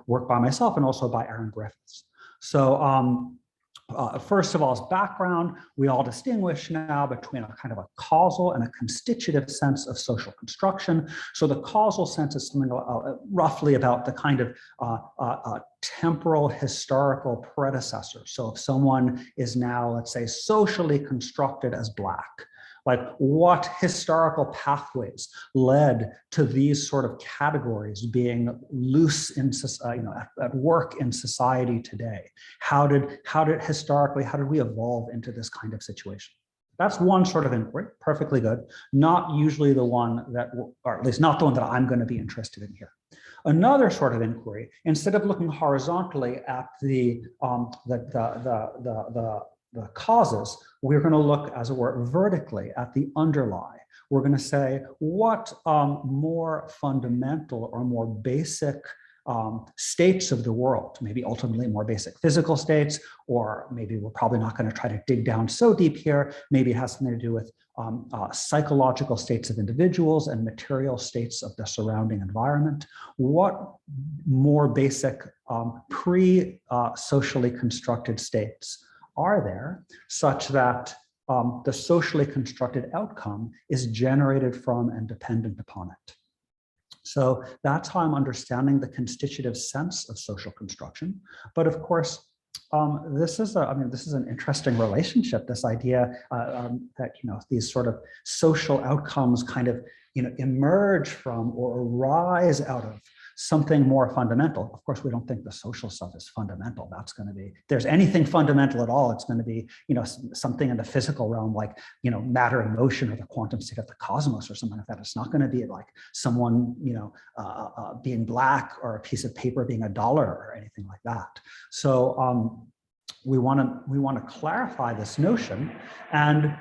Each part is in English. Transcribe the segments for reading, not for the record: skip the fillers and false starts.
work by myself and also by Aaron Griffiths. So first of all, as background, we all distinguish now between a kind of a causal and a constitutive sense of social construction. So the causal sense is something roughly about the kind of temporal historical predecessor. So if someone is now, let's say, socially constructed as Black, like what historical pathways led to these sort of categories being loose in, at work in society today? How did we evolve into this kind of situation? That's one sort of inquiry, perfectly good. Not usually the one that, or at least not the one that I'm going to be interested in here. Another sort of inquiry, instead of looking horizontally at the causes, we're going to look, as it were, vertically at the underlie. We're going to say what more fundamental or more basic states of the world, maybe ultimately more basic physical states, or maybe we're probably not going to try to dig down so deep here. Maybe it has something to do with psychological states of individuals and material states of the surrounding environment. What more basic pre-socially constructed states are there such that the socially constructed outcome is generated from and dependent upon it? So that's how I'm understanding the constitutive sense of social construction. But of course, this is an interesting relationship. This idea that these sort of social outcomes kind of emerge from or arise out of something more fundamental. Of course, we don't think the social stuff is fundamental. That's going to be, if there's anything fundamental at all, it's going to be, something in the physical realm, like, matter and motion or the quantum state of the cosmos or something like that. It's not going to be like someone, being Black or a piece of paper being $1 or anything like that. So we want to clarify this notion, and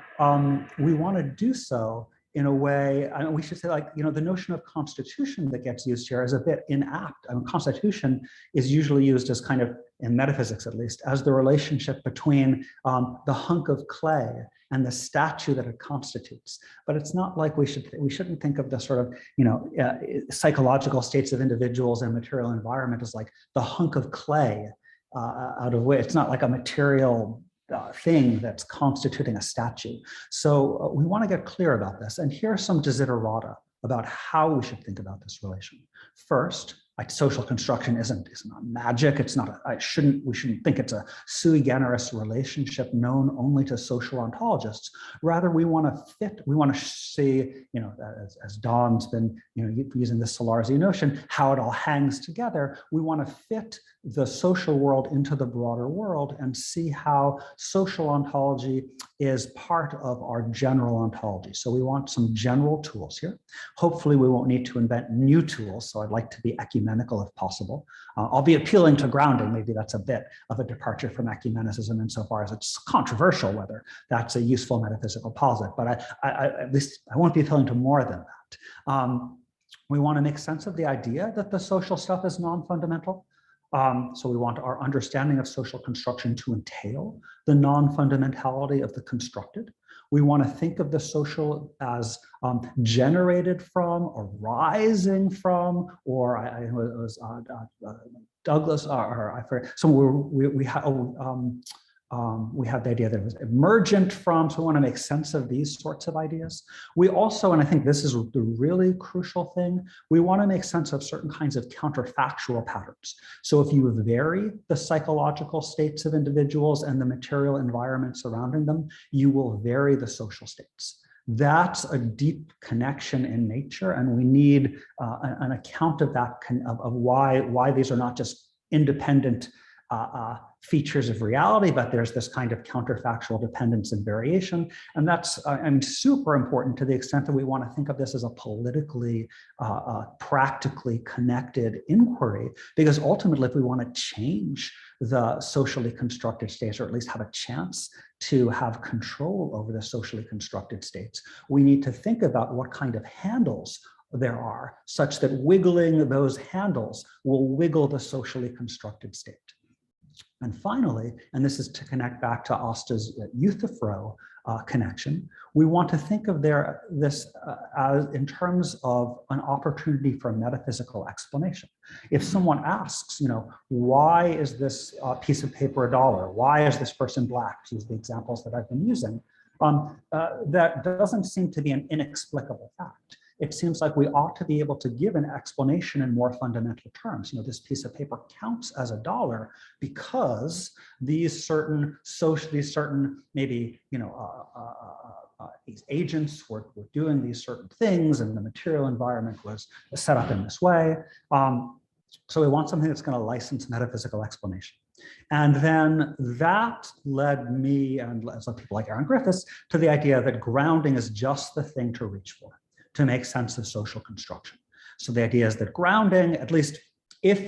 we want to do so in a way, we should say, like, the notion of constitution that gets used here is a bit inapt. Constitution is usually used as kind of, in metaphysics at least, as the relationship between the hunk of clay and the statue that it constitutes. But it's not like we shouldn't think of the sort of, psychological states of individuals and material environment as like the hunk of clay out of which, it's not like a material thing that's constituting a statue. So we want to get clear about this. And here are some desiderata about how we should think about this relation. First, social construction is not magic. It's not. We shouldn't think it's a sui generis relationship known only to social ontologists. Rather, we want to see, as Don's been, using this Solarzy notion, how it all hangs together. We want to fit the social world into the broader world and see how social ontology is part of our general ontology. So we want some general tools here. Hopefully we won't need to invent new tools. So I'd like to be ecumenical if possible. I'll be appealing to grounding. Maybe that's a bit of a departure from ecumenicism insofar as it's controversial whether that's a useful metaphysical posit, but at least I won't be appealing to more than that. We want to make sense of the idea that the social stuff is non-fundamental. So we want our understanding of social construction to entail the non-fundamentality of the constructed. We want to think of the social as generated from, arising from, or it was Douglas, or I forget. So we have the idea that it was emergent from, so we want to make sense of these sorts of ideas. We also, and I think this is the really crucial thing, we want to make sense of certain kinds of counterfactual patterns. So if you vary the psychological states of individuals and the material environment surrounding them, you will vary the social states. That's a deep connection in nature, and we need an account of that, of why these are not just independent features of reality, but there's this kind of counterfactual dependence and variation. And that's super important to the extent that we want to think of this as a politically, practically connected inquiry, because ultimately, if we want to change the socially constructed states, or at least have a chance to have control over the socially constructed states, we need to think about what kind of handles there are, such that wiggling those handles will wiggle the socially constructed state. And finally, and this is to connect back to Asta's Euthyphro connection, we want to think of this as in terms of an opportunity for metaphysical explanation. If someone asks, why is this piece of paper $1? Why is this person black? To use the examples that I've been using, that doesn't seem to be an inexplicable fact. It seems like we ought to be able to give an explanation in more fundamental terms. This piece of paper counts as $1 because these certain maybe these agents were doing these certain things, and the material environment was set up in this way. So we want something that's going to license metaphysical explanation. And then that led me, and led people like Aaron Griffiths, to the idea that grounding is just the thing to reach for, to make sense of social construction. So the idea is that grounding, at least if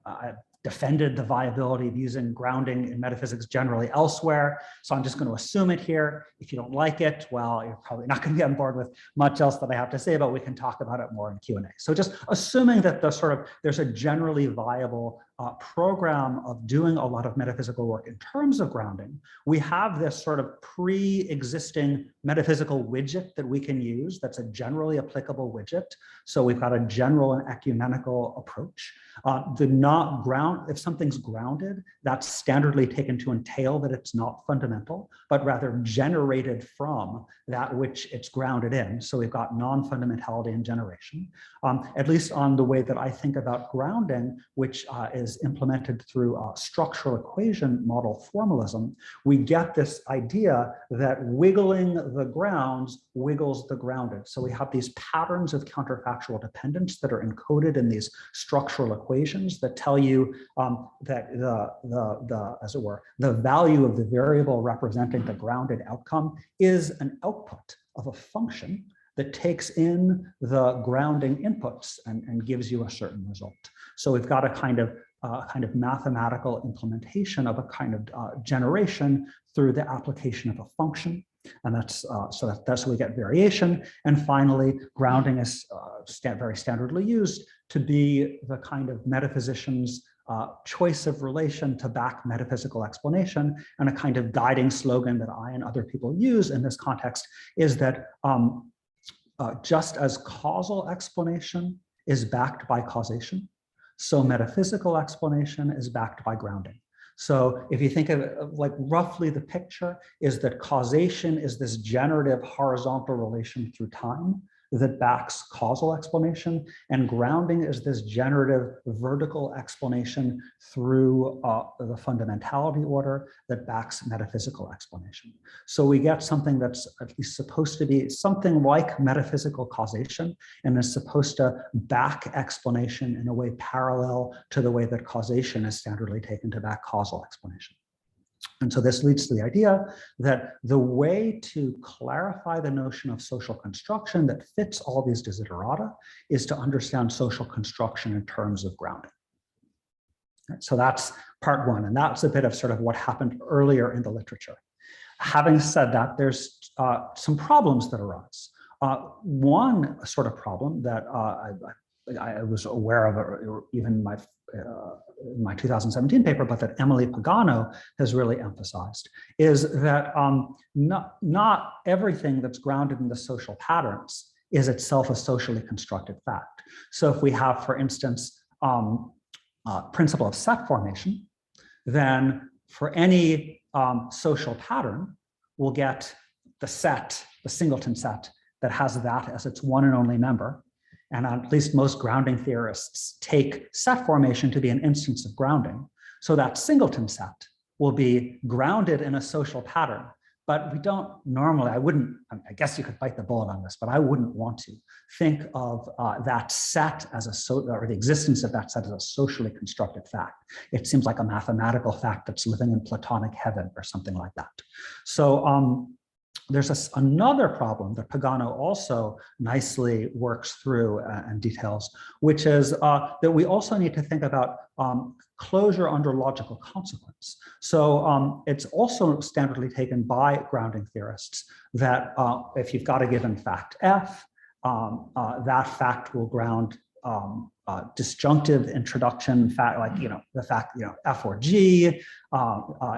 I've defended the viability of using grounding in metaphysics generally elsewhere, so I'm just going to assume it here. If you don't like it, well, you're probably not going to be on board with much else that I have to say, but we can talk about it more in Q&A. So just assuming that there's a generally viable program of doing a lot of metaphysical work in terms of grounding, we have this sort of pre-existing metaphysical widget that we can use that's a generally applicable widget. So we've got a general and ecumenical approach. If something's grounded, that's standardly taken to entail that it's not fundamental, but rather generated from that which it's grounded in. So we've got non-fundamentality and generation, at least on the way that I think about grounding, which is implemented through structural equation model formalism. We get this idea that wiggling the grounds wiggles the grounded. So we have these patterns of counterfactual dependence that are encoded in these structural equations that tell you that as it were, the value of the variable representing the grounded outcome is an output of a function that takes in the grounding inputs and gives you a certain result. So we've got a kind of mathematical implementation of a kind of generation through the application of a function. And that's how we get variation. And finally, grounding is very standardly used to be the kind of metaphysician's choice of relation to back metaphysical explanation. And a kind of guiding slogan that I and other people use in this context is that just as causal explanation is backed by causation, so metaphysical explanation is backed by grounding. So if you think of it, like roughly the picture is that causation is this generative horizontal relation through time that backs causal explanation, and grounding is this generative vertical explanation through the fundamentality order that backs metaphysical explanation. So we get something that's at least supposed to be something like metaphysical causation, and is supposed to back explanation in a way parallel to the way that causation is standardly taken to back causal explanation. And so this leads to the idea that the way to clarify the notion of social construction that fits all these desiderata is to understand social construction in terms of grounding. So that's part one, and that's a bit of sort of what happened earlier in the literature. Having said that, there's some problems that arise. One sort of problem that I was aware of, even in my 2017 paper, but that Emily Pagano has really emphasized, is that not everything that's grounded in the social patterns is itself a socially constructed fact. So if we have, for instance, principle of set formation, then for any social pattern, we'll get the set, the singleton set, that has that as its one and only member. And at least most grounding theorists take set formation to be an instance of grounding. So that singleton set will be grounded in a social pattern. But we don't normally, I guess you could bite the bullet on this, but I wouldn't want to think of that set as or the existence of that set as a socially constructed fact. It seems like a mathematical fact that's living in Platonic heaven or something like that. So there's another problem that Pagano also nicely works through and details, which is that we also need to think about closure under logical consequence. So it's also standardly taken by grounding theorists that if you've got a given fact F, that fact will ground disjunctive introduction, fact, like, the fact, F or G,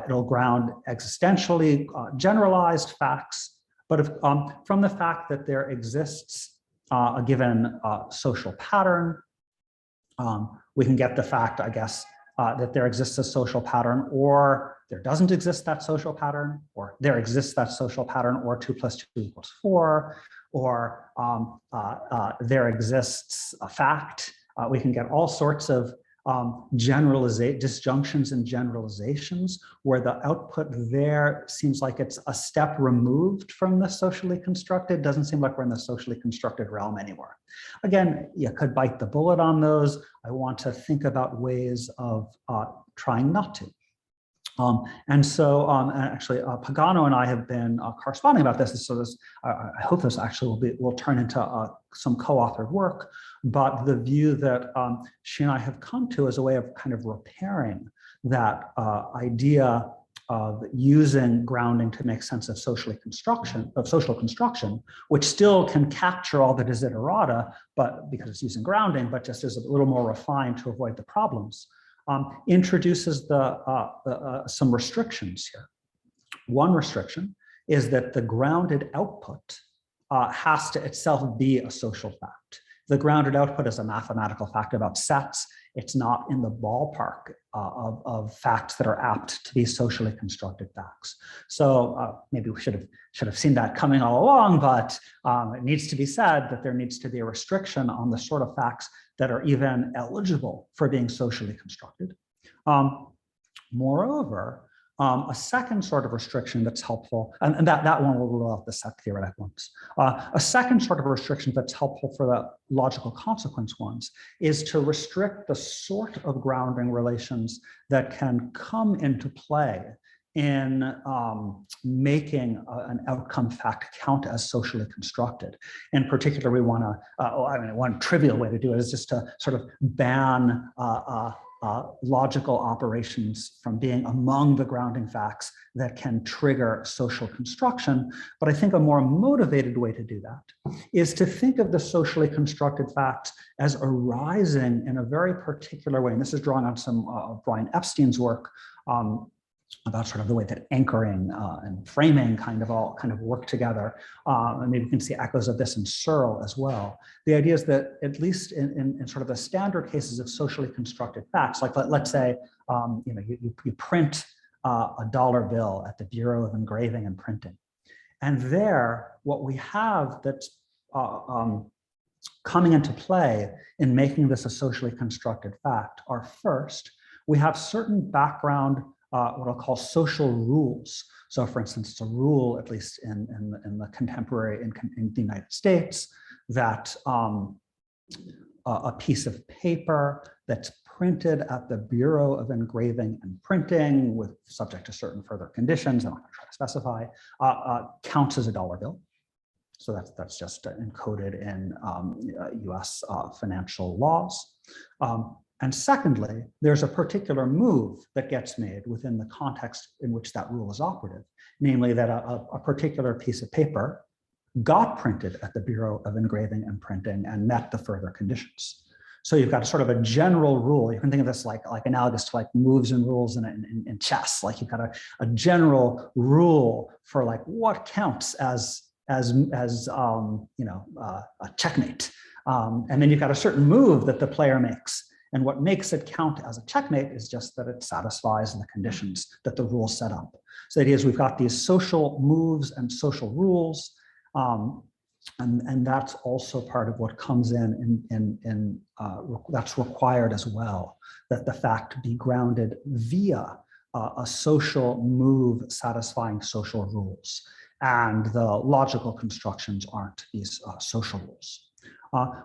it'll ground existentially generalized facts, but if, from the fact that there exists a given social pattern, we can get the fact, I guess, that there exists a social pattern, or there doesn't exist that social pattern, or there exists that social pattern, or 2 + 2 = 4, or there exists a fact. We can get all sorts of disjunctions and generalizations where the output there seems like it's a step removed from the socially constructed. Doesn't seem like we're in the socially constructed realm anymore. Again, you could bite the bullet on those. I want to think about ways of trying not to. And actually, Pagano and I have been corresponding about this. So I hope this actually will turn into some co-authored work. But the view that she and I have come to as a way of kind of repairing that idea of using grounding to make sense of social construction, which still can capture all the desiderata, but because it's using grounding, but just is a little more refined to avoid the problems. Introduces some restrictions here. One restriction is that the grounded output has to itself be a social fact. The grounded output is a mathematical fact about sets. It's not in the ballpark of facts that are apt to be socially constructed facts. So maybe we should have seen that coming all along, but it needs to be said that there needs to be a restriction on the sort of facts that are even eligible for being socially constructed. Moreover, a second sort of restriction that's helpful, and that one will rule out the set theoretic ones. A second sort of restriction that's helpful for the logical consequence ones is to restrict the sort of grounding relations that can come into play in making an outcome fact count as socially constructed. In particular, we want to, one trivial way to do it is just to sort of ban logical operations from being among the grounding facts that can trigger social construction. But I think a more motivated way to do that is to think of the socially constructed facts as arising in a very particular way. And this is drawing on some of Brian Epstein's work about sort of the way that anchoring and framing kind of work together. And maybe you can see echoes of this in Searle as well. The idea is that at least in sort of the standard cases of socially constructed facts, like let's say you print a dollar bill at the Bureau of Engraving and Printing. And there, what we have that's coming into play in making this a socially constructed fact are, first, we have certain background what I'll call social rules. So for instance, it's a rule, at least in the contemporary, in the United States, that a piece of paper that's printed at the Bureau of Engraving and Printing, with subject to certain further conditions, I'm not going to try to specify, counts as a dollar bill. So that's just encoded in US financial laws. And secondly, there's a particular move that gets made within the context in which that rule is operative, namely that a particular piece of paper got printed at the Bureau of Engraving and Printing and met the further conditions. So you've got sort of a general rule. You can think of this like analogous to like moves and rules in chess. Like you've got a general rule for like what counts as a checkmate. And then you've got a certain move that the player makes. And what makes it count as a checkmate is just that it satisfies the conditions that the rule set up. So the idea is we've got these social moves and social rules, and that's also part of what comes in that's required as well, that the fact be grounded via a social move satisfying social rules. And the logical constructions aren't these social rules.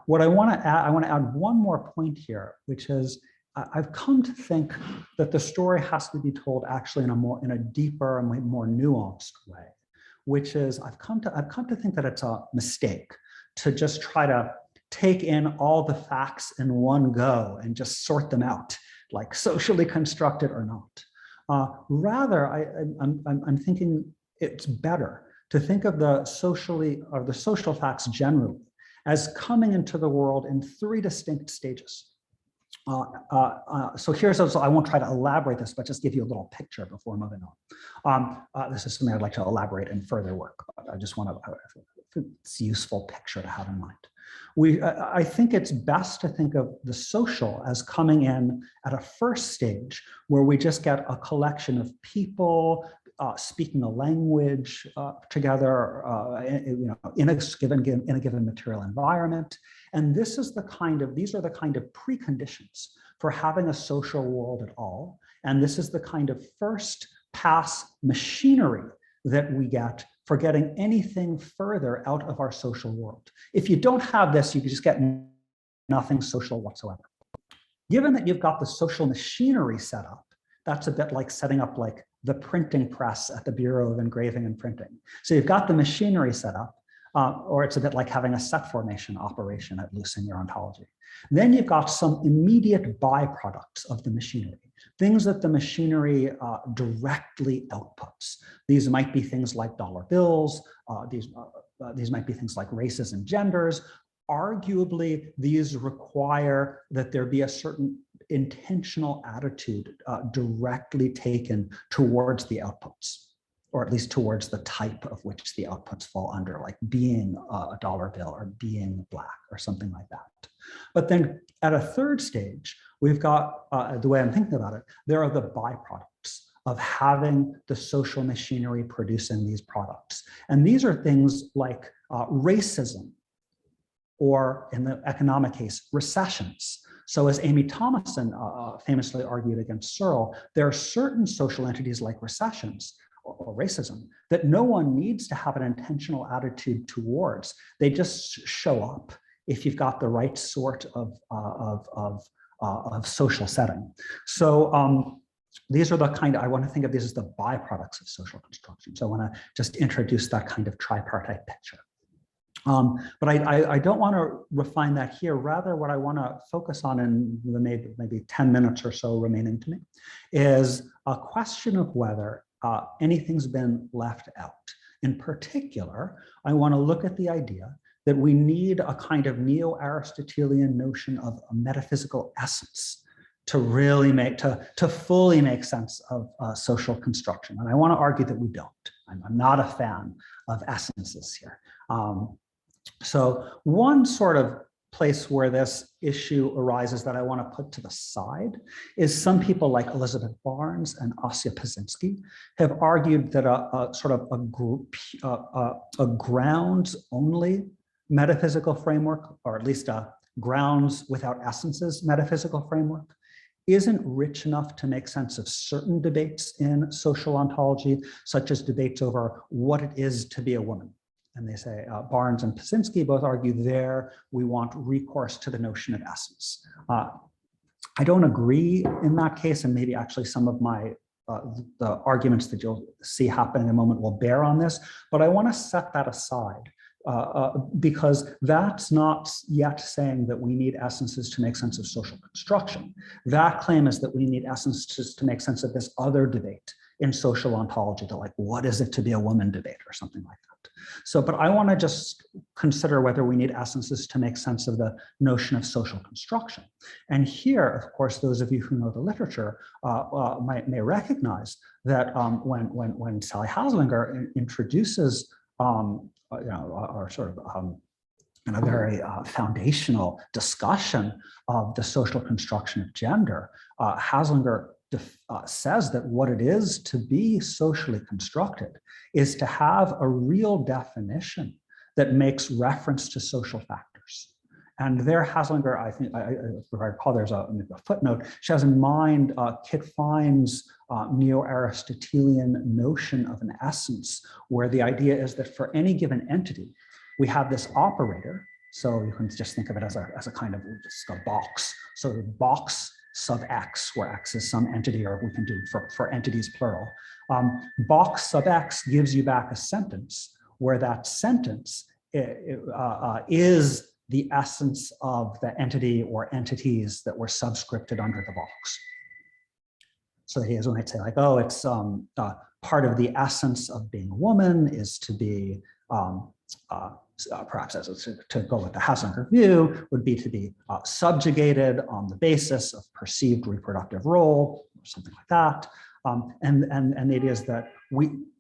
What I want to add one more point here, which is I've come to think that the story has to be told actually in a deeper and more nuanced way, which is I've come to think that it's a mistake to just try to take in all the facts in one go and just sort them out, like socially constructed or not. Rather, I'm thinking it's better to think of the social facts generally as coming into the world in 3 distinct stages. So here's, so I won't try to elaborate this, but just give you a little picture before moving on. This is something I'd like to elaborate in further work, but I just want to, it's a useful picture to have in mind. I think it's best to think of the social as coming in at a first stage where we just get a collection of people speaking a language together, in a given material environment. And these are the kind of preconditions for having a social world at all. And this is the kind of first pass machinery that we get for getting anything further out of our social world. If you don't have this, you just get nothing social whatsoever. Given that you've got the social machinery set up, that's a bit like setting up like the printing press at the Bureau of Engraving and Printing. So you've got the machinery set up, or it's a bit like having a set formation operation at loose in your ontology. Then you've got some immediate byproducts of the machinery, things that the machinery directly outputs. These might be things like dollar bills, these might be things like races and genders. Arguably, these require that there be a certain intentional attitude directly taken towards the outputs, or at least towards the type of which the outputs fall under, like being a dollar bill or being black or something like that. But then at a third stage, we've got, the way I'm thinking about it, there are the byproducts of having the social machinery producing these products. And these are things like racism, or in the economic case, recessions. So as Amy Thomason famously argued against Searle, there are certain social entities like recessions or racism that no one needs to have an intentional attitude towards. They just show up if you've got the right sort of social setting. So these are the kind of, I want to think of these as the byproducts of social construction. So I want to just introduce that kind of tripartite picture. But I don't want to refine that here. Rather, what I want to focus on in the maybe 10 minutes or so remaining to me is a question of whether anything's been left out. In particular, I want to look at the idea that we need a kind of neo-Aristotelian notion of a metaphysical essence to really to fully make sense of social construction. And I want to argue that we don't. I'm not a fan of essences here. So one sort of place where this issue arises that I want to put to the side is some people like Elizabeth Barnes and Asya Pazinski have argued that a sort of a grounds-only metaphysical framework, or at least a grounds without essences metaphysical framework, isn't rich enough to make sense of certain debates in social ontology, such as debates over what it is to be a woman. And they say, Barnes and Pazinski both argue there, we want recourse to the notion of essence. I don't agree in that case, and maybe actually some of my the arguments that you'll see happen in a moment will bear on this, but I want to set that aside because that's not yet saying that we need essences to make sense of social construction. That claim is that we need essences to make sense of this other debate in social ontology, the like, what is it to be a woman debate or something like that. So, but I want to just consider whether we need essences to make sense of the notion of social construction. And here, of course, those of you who know the literature may recognize that when Sally Haslinger introduces or sort of in a very foundational discussion of the social construction of gender, Haslinger says that what it is to be socially constructed is to have a real definition that makes reference to social factors. And there, Haslinger, I think, if I recall, there's a footnote. She has in mind Kit Fine's neo-Aristotelian notion of an essence, where the idea is that for any given entity, we have this operator. So you can just think of it as a kind of just a box. So the box sub x, where x is some entity, or we can do for entities plural. Box sub x gives you back a sentence where that sentence is the essence of the entity or entities that were subscripted under the box. So he might say like, oh, it's part of the essence of being a woman is to be perhaps to go with the Haslinger view, would be to be subjugated on the basis of perceived reproductive role, or something like that. And the idea is that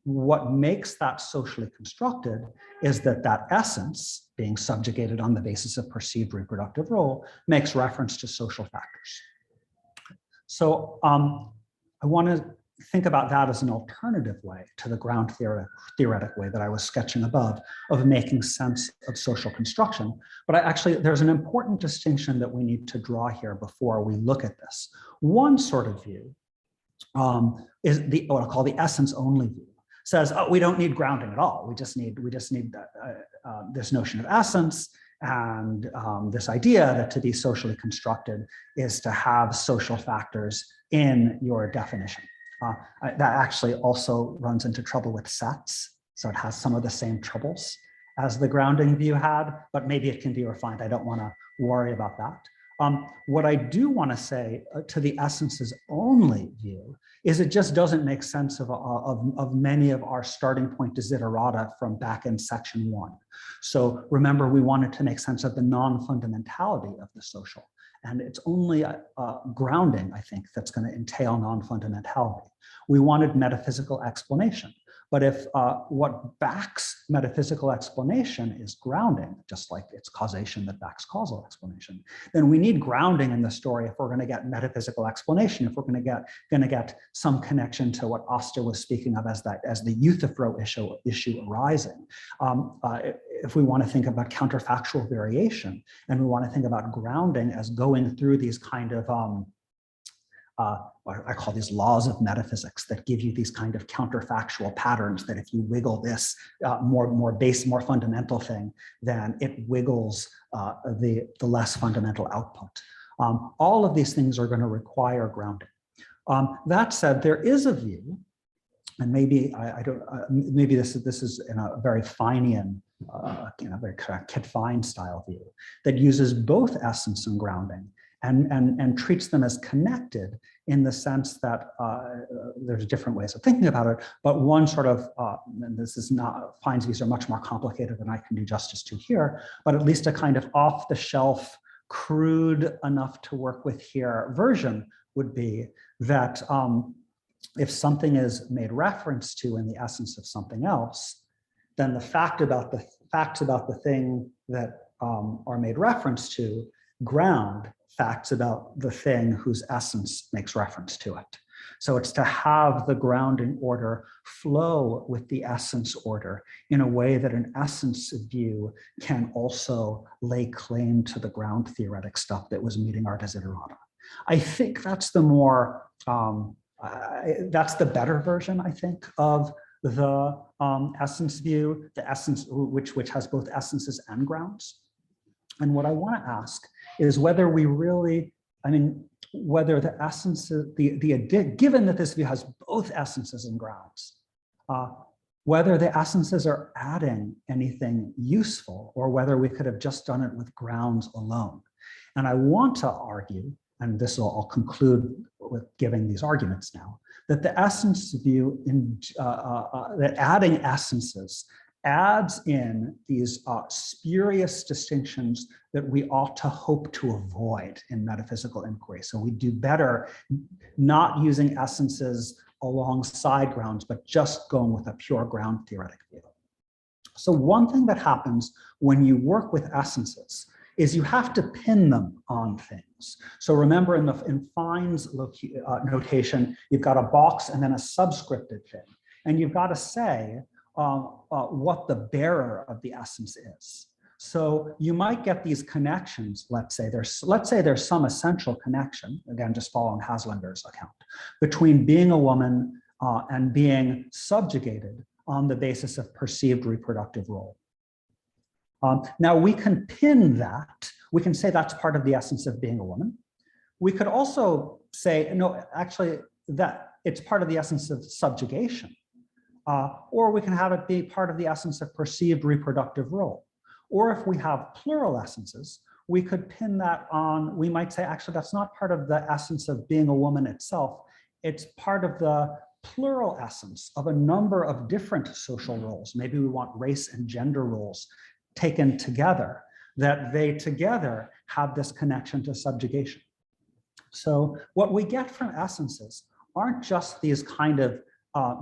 what makes that socially constructed is that essence, being subjugated on the basis of perceived reproductive role, makes reference to social factors. So I want to think about that as an alternative way to the ground theoretic way that I was sketching above of making sense of social construction. But there's an important distinction that we need to draw here before we look at this. One sort of view is what I'll call the essence only view. Says, oh, we don't need grounding at all. We just need this notion of essence and this idea that to be socially constructed is to have social factors in your definition. That actually also runs into trouble with sets. So it has some of the same troubles as the grounding view had, but maybe it can be refined. I don't want to worry about that. What I do want to say to the essences only view is it just doesn't make sense of many of our starting point desiderata from back in section 1. So remember, we wanted to make sense of the non-fundamentality of the social. And it's only grounding, I think, that's going to entail non-fundamentality. We wanted metaphysical explanation. But if what backs metaphysical explanation is grounding, just like it's causation that backs causal explanation, then we need grounding in the story if we're going to get metaphysical explanation, if we're going to get some connection to what Oster was speaking of as the Euthyphro issue arising. If we want to think about counterfactual variation, and we want to think about grounding as going through these kind of I call these laws of metaphysics that give you these kind of counterfactual patterns that if you wiggle this more fundamental thing, then it wiggles the less fundamental output. All of these things are going to require grounding. That said, there is a view, and maybe maybe this is in a very Feinian, very Kit Fine style view that uses both essence and grounding. And treats them as connected in the sense that there's different ways of thinking about it, but one sort of, and this is not, Fine's views are much more complicated than I can do justice to here, but at least a kind of off-the-shelf, crude enough to work with here version would be that if something is made reference to in the essence of something else, then the facts about the thing that are made reference to ground facts about the thing whose essence makes reference to it. So it's to have the grounding order flow with the essence order in a way that an essence view can also lay claim to the ground theoretic stuff that was meeting our desiderata. I think that's the more, that's the better version, I think, of the essence view, the essence which has both essences and grounds. And what I want to ask is whether we really, whether the essences, given that this view has both essences and grounds, whether the essences are adding anything useful or whether we could have just done it with grounds alone. And I want to argue, and this I'll conclude with giving these arguments now, that the essence view, that adding essences adds in these spurious distinctions that we ought to hope to avoid in metaphysical inquiry. So we do better not using essences alongside grounds, but just going with a pure ground theoretic view. So one thing that happens when you work with essences is you have to pin them on things. So remember in Fine's notation, you've got a box and then a subscripted thing. And you've got to say, what the bearer of the essence is. So you might get these connections. Let's say there's some essential connection, again, just following Haslinger's account, between being a woman and being subjugated on the basis of perceived reproductive role. Now we can pin that. We can say that's part of the essence of being a woman. We could also say, no, actually, that it's part of the essence of subjugation. Or we can have it be part of the essence of perceived reproductive role. Or if we have plural essences, we could pin that on, we might say, actually, that's not part of the essence of being a woman itself. It's part of the plural essence of a number of different social roles. Maybe we want race and gender roles taken together, that they together have this connection to subjugation. So what we get from essences aren't just these kind of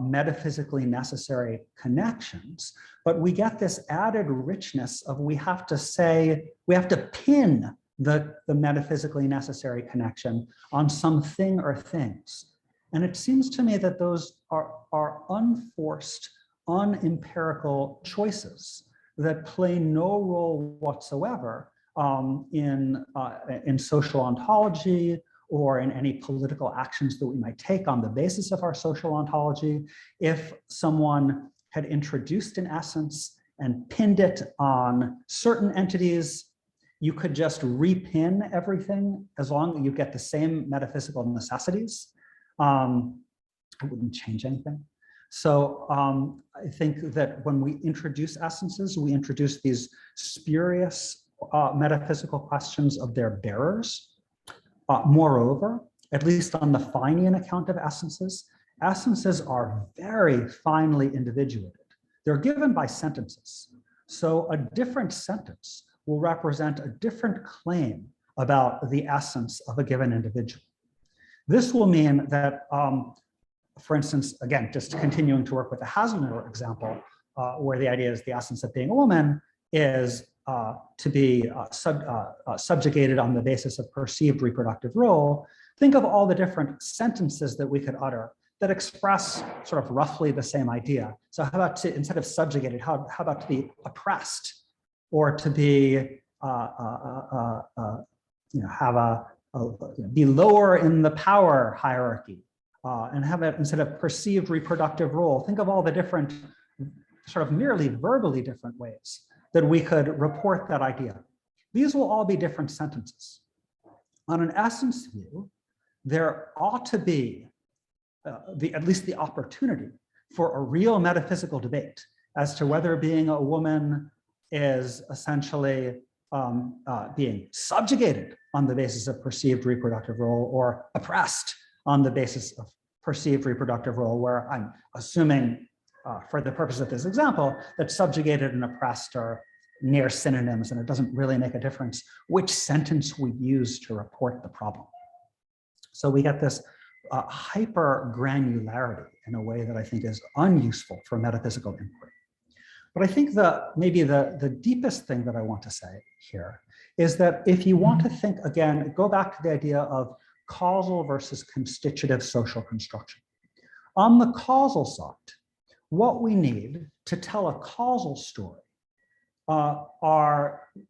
metaphysically necessary connections, but we get this added richness of we have to pin the metaphysically necessary connection on some thing or things. And it seems to me that those are unforced, unempirical choices that play no role whatsoever in social ontology or in any political actions that we might take on the basis of our social ontology. If someone had introduced an essence and pinned it on certain entities, you could just repin everything as long as you get the same metaphysical necessities. It wouldn't change anything. So I think that when we introduce essences, we introduce these spurious metaphysical questions of their bearers. Moreover, at least on the Finean account of essences, essences are very finely individuated. They're given by sentences. So a different sentence will represent a different claim about the essence of a given individual. This will mean that, for instance, again, just continuing to work with the Haselnutter example, where the idea is the essence of being a woman is to be subjugated on the basis of perceived reproductive role. Think of all the different sentences that we could utter that express sort of roughly the same idea. So how about to, instead of subjugated, how about to be oppressed, or to be be lower in the power hierarchy, and have it instead of perceived reproductive role. Think of all the different sort of merely verbally different ways that we could report that idea. These will all be different sentences. On an essence view, there ought to be at least the opportunity for a real metaphysical debate as to whether being a woman is essentially being subjugated on the basis of perceived reproductive role or oppressed on the basis of perceived reproductive role, where I'm assuming for the purpose of this example, that subjugated and oppressed are near synonyms, and it doesn't really make a difference which sentence we use to report the problem. So we get this hyper granularity in a way that I think is unuseful for metaphysical inquiry. But I think maybe the deepest thing that I want to say here is that if you want to think, again, go back to the idea of causal versus constitutive social construction. On the causal side, what we need to tell a causal story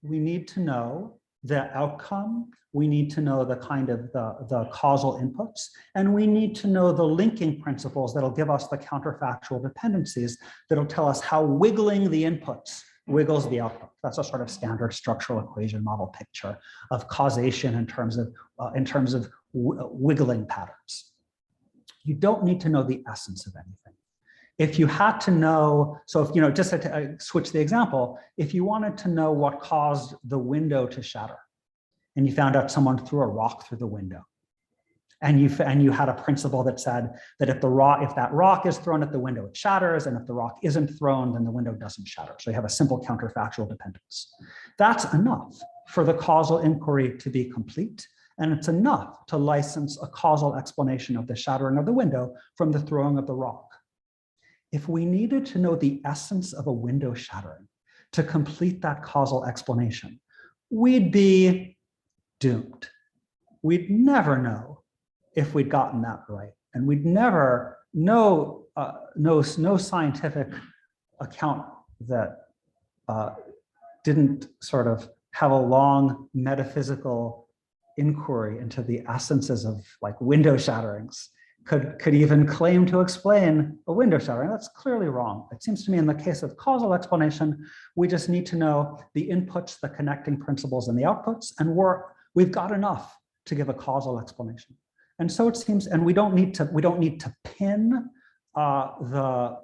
we need to know the outcome, we need to know the kind of the causal inputs, and we need to know the linking principles that'll give us the counterfactual dependencies that'll tell us how wiggling the inputs wiggles the output. That's a sort of standard structural equation model picture of causation in terms of wiggling patterns. You don't need to know the essence of anything. If you had to know, so if, just to switch the example, if you wanted to know what caused the window to shatter, and you found out someone threw a rock through the window, and you had a principle that said that if that rock is thrown at the window, it shatters, and if the rock isn't thrown, then the window doesn't shatter. So you have a simple counterfactual dependence. That's enough for the causal inquiry to be complete, and it's enough to license a causal explanation of the shattering of the window from the throwing of the rock. If we needed to know the essence of a window shattering to complete that causal explanation, we'd be doomed. We'd never know if we'd gotten that right. And we'd never know, no scientific account that didn't sort of have a long metaphysical inquiry into the essences of like window shatterings could even claim to explain a window shattering. That's clearly wrong. It seems to me in the case of causal explanation, we just need to know the inputs, the connecting principles, and the outputs, and we've got enough to give a causal explanation. And so it seems, and we don't need to pin the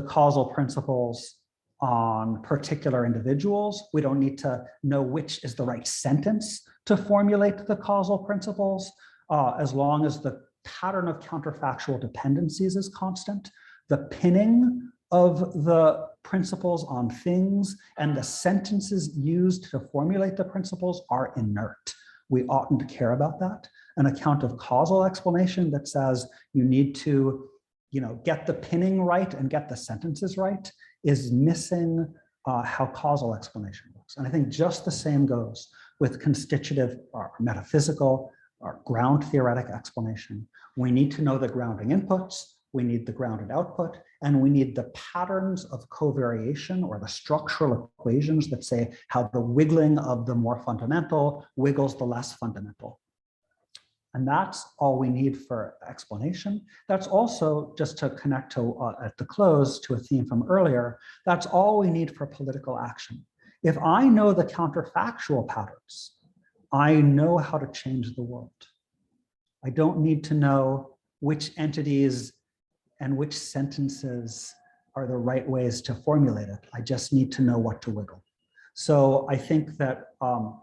causal principles on particular individuals. We don't need to know which is the right sentence to formulate the causal principles. As long as the pattern of counterfactual dependencies is constant, the pinning of the principles on things and the sentences used to formulate the principles are inert. We oughtn't to care about that. An account of causal explanation that says you need to, get the pinning right and get the sentences right is missing how causal explanation works. And I think just the same goes with constitutive or metaphysical or ground theoretic explanation. We need to know the grounding inputs, we need the grounded output, and we need the patterns of covariation or the structural equations that say how the wiggling of the more fundamental wiggles the less fundamental. And that's all we need for explanation. That's also, just to connect to at the close to a theme from earlier, that's all we need for political action. If I know the counterfactual patterns, I know how to change the world. I don't need to know which entities and which sentences are the right ways to formulate it. I just need to know what to wiggle. So I think that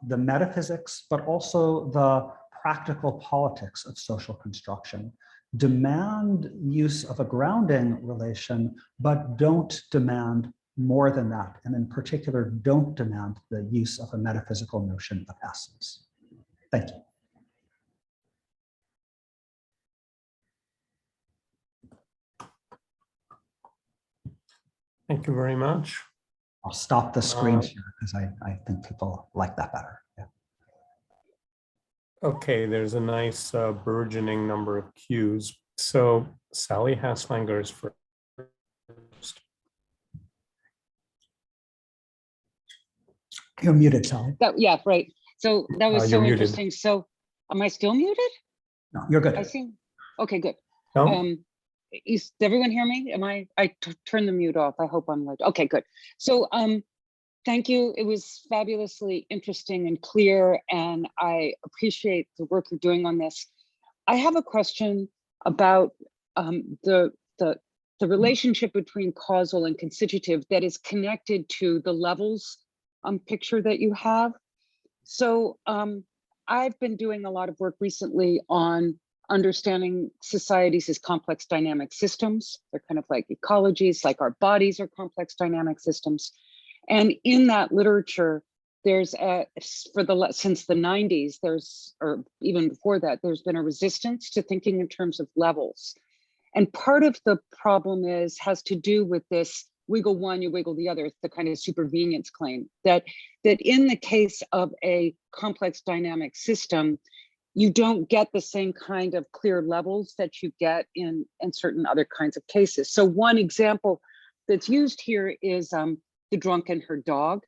the metaphysics, but also the practical politics of social construction demand use of a grounding relation, but don't demand more than that. And in particular, don't demand the use of a metaphysical notion of essence. Thank you. Thank you very much. I'll stop the screen share because I think people like that better. Yeah. Okay, there's a nice burgeoning number of cues. So Sally Haslanger is first. You're muted, Sally. Yeah, right. So that was so muted. interesting. So am I still muted? No, you're good. I see. Okay, good. No? Does everyone hear me? I turned the mute off. I hope I'm like, okay, good. So thank you. It was fabulously interesting and clear, and I appreciate the work you're doing on this. I have a question about the relationship between causal and constitutive that is connected to the levels picture that you have. So I've been doing a lot of work recently on understanding societies as complex dynamic systems. They're kind of like ecologies, like our bodies are complex dynamic systems. And in that literature, there's since the 90s, or even before that, there's been a resistance to thinking in terms of levels. And part of the problem has to do with this wiggle one, you wiggle the other. It's the kind of supervenience claim that in the case of a complex dynamic system, you don't get the same kind of clear levels that you get in certain other kinds of cases. So one example that's used here is the drunk and her dog.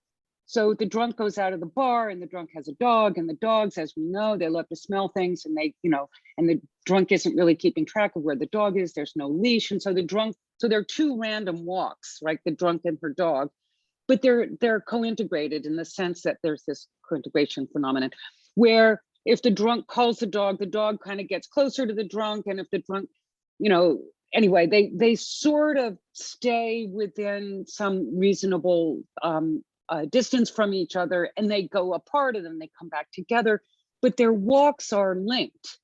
So the drunk goes out of the bar and the drunk has a dog, and the dogs, as we know, they love to smell things, and and the drunk isn't really keeping track of where the dog is. There's no leash. And so so there are two random walks, right? The drunk and her dog, but they're co-integrated in the sense that there's this co-integration phenomenon where if the drunk calls the dog kind of gets closer to the drunk. And if the drunk, anyway, they sort of stay within some reasonable distance from each other, and they go apart and then they come back together, but their walks are linked,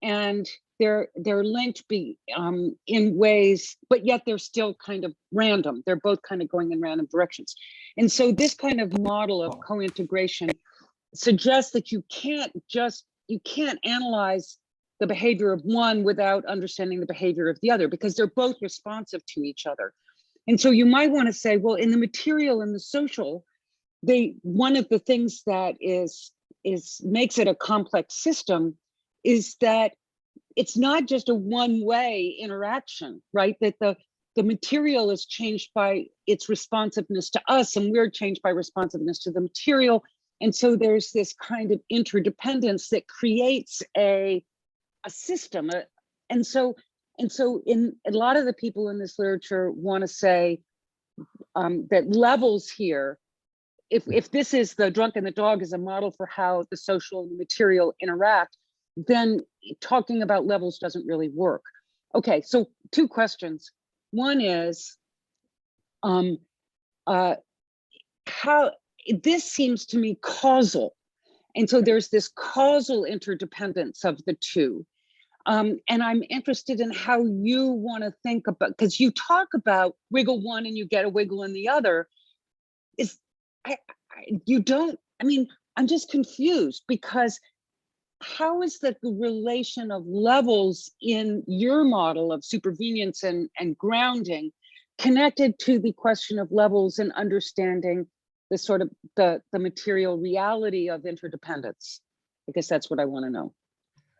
and they're linked in ways, but yet they're still kind of random. They're both kind of going in random directions. And so this kind of model of co-integration suggests that you can't analyze the behavior of one without understanding the behavior of the other, because they're both responsive to each other. And so you might want to say, well, in the material and the social, one of the things that makes it a complex system is that it's not just a one-way interaction, right? That the material is changed by its responsiveness to us, and we're changed by responsiveness to the material. And so there's this kind of interdependence that creates a system. And so in a lot of the people in this literature want to say that levels here, if this is the drunk and the dog is a model for how the social and the material interact, then talking about levels doesn't really work. Okay, so two questions. One is how this seems to me causal. And so there's this causal interdependence of the two. And I'm interested in how you want to think about, because you talk about wiggle one and you get a wiggle in the other. You don't, I mean, I'm just confused, because how is that the relation of levels in your model of supervenience and grounding connected to the question of levels and understanding the sort of the material reality of interdependence? I guess that's what I want to know.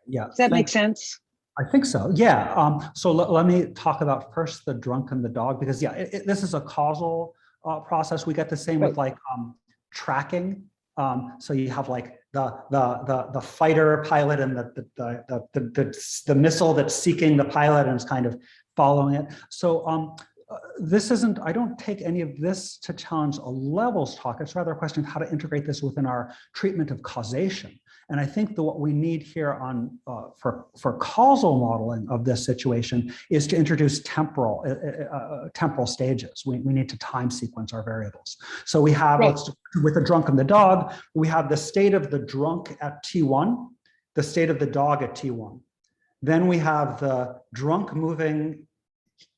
Yeah. Does that make sense? I think so. Yeah. So let me talk about first the drunk and the dog, because yeah, this is a causal process. We get the same with like tracking. So you have like the fighter pilot and the missile that's seeking the pilot and is kind of following it. So this isn't, I don't take any of this to challenge a levels talk. It's rather a question of how to integrate this within our treatment of causation. And I think that what we need here on for causal modeling of this situation is to introduce temporal stages. We need to time sequence our variables. So we have, with the drunk and the dog, we have the state of the drunk at T1, the state of the dog at T1. Then we have the drunk moving,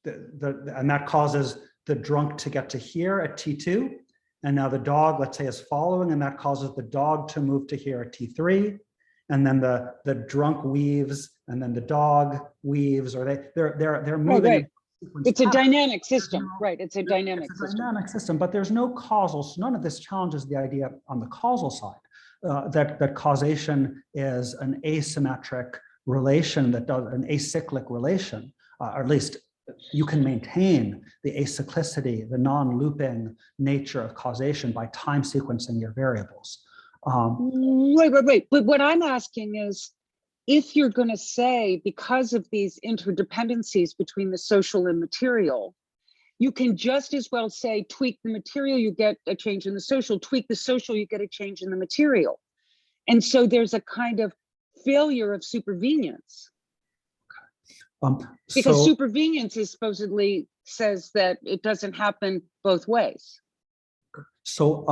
and that causes the drunk to get to here at T2. And now the dog, let's say, is following, and that causes the dog to move to here at T3. And then the drunk weaves, and then the dog weaves, or they're moving. Right. It's a dynamic system, right? It's a dynamic system, but there's no causal. So none of this challenges the idea on the causal side that causation is an asymmetric relation, that does an acyclic relation, or at least you can maintain the acyclicity, the non-looping nature of causation by time sequencing your variables. Right. But what I'm asking is, if you're going to say, because of these interdependencies between the social and material, you can just as well say, tweak the material, you get a change in the social, tweak the social, you get a change in the material. And so there's a kind of failure of supervenience. Because supervenience is supposedly says that it doesn't happen both ways. So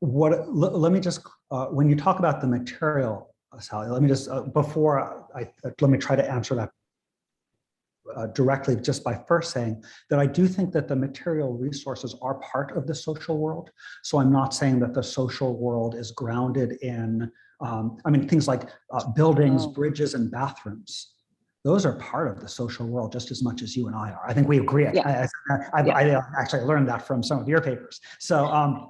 let me just, when you talk about the material, Sally, let me just, let me try to answer that directly, just by first saying that I do think that the material resources are part of the social world. So I'm not saying that the social world is grounded in, I mean, things like buildings, bridges, and bathrooms. Those are part of the social world just as much as you and I are. I think we agree. Yeah. I actually learned that from some of your papers. So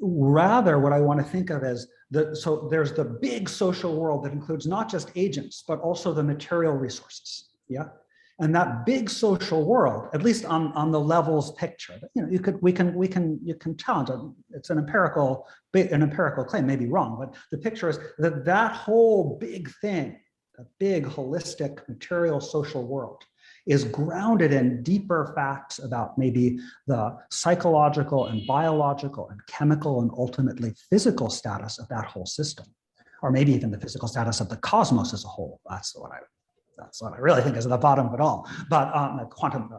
rather, what I want to think of is, so there's the big social world that includes not just agents, but also the material resources. Yeah. And that big social world, at least on the levels picture, you know, you can challenge it. It's an empirical claim, may be wrong, but the picture is that whole big thing, a big holistic material social world, is grounded in deeper facts about maybe the psychological and biological and chemical and ultimately physical status of that whole system, or maybe even the physical status of the cosmos as a whole. That's what I really think is at the bottom of it all. But the quantum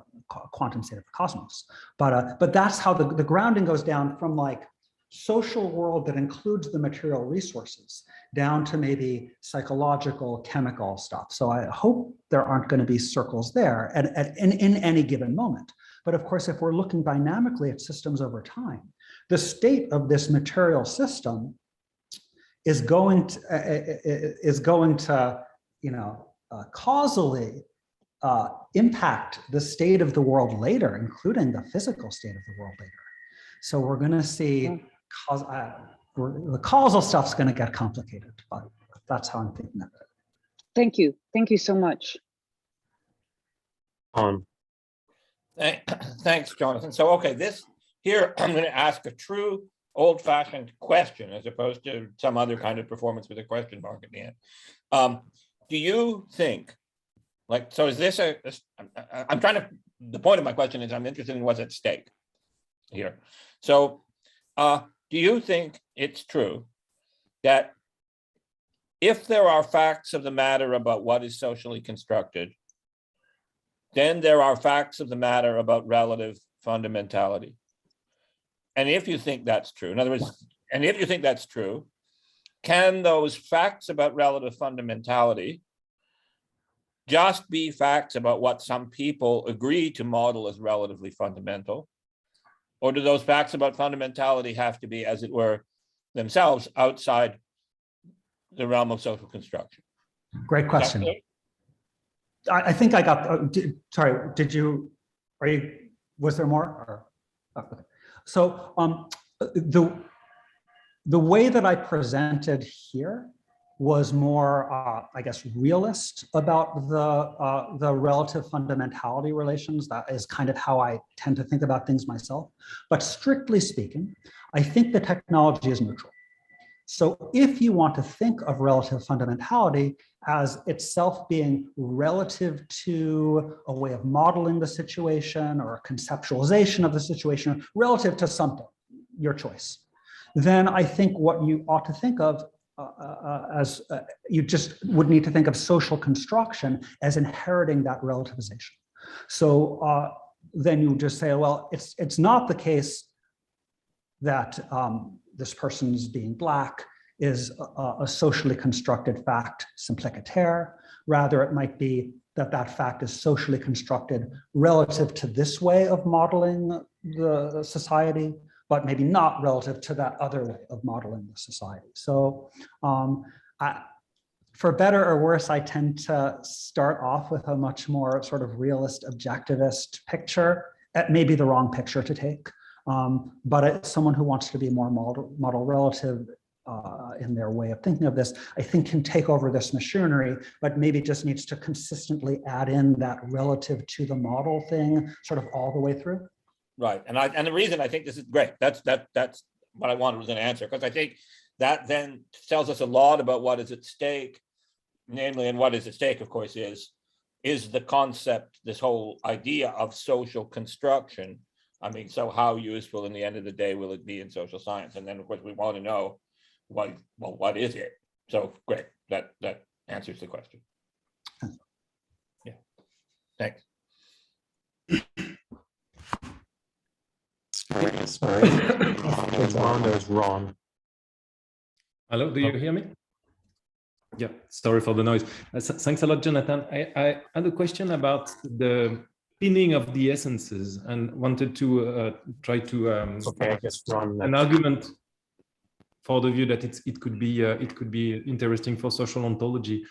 state of the cosmos. But that's how the grounding goes down from like social world that includes the material resources down to maybe psychological, chemical stuff. So I hope there aren't going to be circles there in any given moment. But of course, if we're looking dynamically at systems over time, the state of this material system is going to you know, causally impact the state of the world later, including the physical state of the world later. So we're going to see the causal stuff's going to get complicated, but that's how I'm thinking of it. Thank you. Thank you so much. Thanks, Jonathan. So, okay, here I'm going to ask a true old-fashioned question as opposed to some other kind of performance with a question mark at the end. Do you think, like, so is this I'm trying to, the point of my question is I'm interested in what's at stake here. So, do you think it's true that if there are facts of the matter about what is socially constructed, then there are facts of the matter about relative fundamentality? And if you think that's true, in other words, and if you think that's true, can those facts about relative fundamentality just be facts about what some people agree to model as relatively fundamental? Or do those facts about fundamentality have to be, as it were, themselves outside the realm of social construction? Great question. I think I got, sorry, did you, was there more? Or, okay. So the way that I presented here was more, I guess, realist about the relative fundamentality relations. That is kind of how I tend to think about things myself. But strictly speaking, I think the technology is neutral. So if you want to think of relative fundamentality as itself being relative to a way of modeling the situation or a conceptualization of the situation, relative to something, your choice, then I think what you ought to think of you just would need to think of social construction as inheriting that relativization. So then you just say, well, it's not the case that this person's being Black is a socially constructed fact simpliciter. Rather, it might be that that fact is socially constructed relative to this way of modeling the society, but maybe not relative to that other way of modeling the society. So for better or worse, I tend to start off with a much more sort of realist, objectivist picture. It may be the wrong picture to take, but it's someone who wants to be more model relative in their way of thinking of this, I think can take over this machinery, but maybe just needs to consistently add in that relative to the model thing sort of all the way through. Right, and the reason I think this is great, that's what I wanted was an answer, because I think that then tells us a lot about what is at stake, namely, and what is at stake, of course, is the concept, this whole idea of social construction. I mean, so how useful in the end of the day will it be in social science? And then, of course, we want to know what is it? So great, that answers the question. Yeah, thanks. Sorry. There's Ron. Hello, do you hear me? Yeah, sorry for the noise. Thanks a lot, Jonathan. I had a question about the pinning of the essences and wanted to try to Okay, I guess Ron. an argument for the view that it could be interesting for social ontology.